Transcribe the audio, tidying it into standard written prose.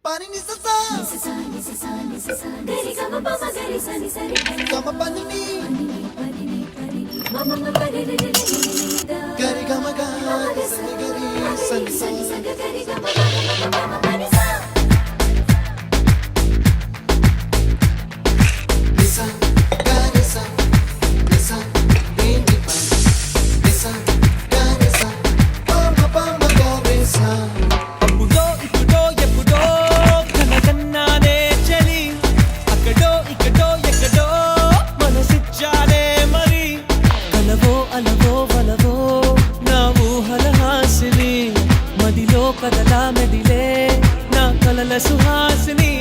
pani ni sa sa gari ga ma pa ma gari sa ni sa ri ga ma pani ni ma ma ma pa ri ri ri gari ga ma ga sa ni gari sa ni sa gari ga ma ma pa ni sa ni sa gari sa ni sa ni ni pa ni sa gari sa pa ma gari sa కదలా మెదిలే నా కలల సుహాసిని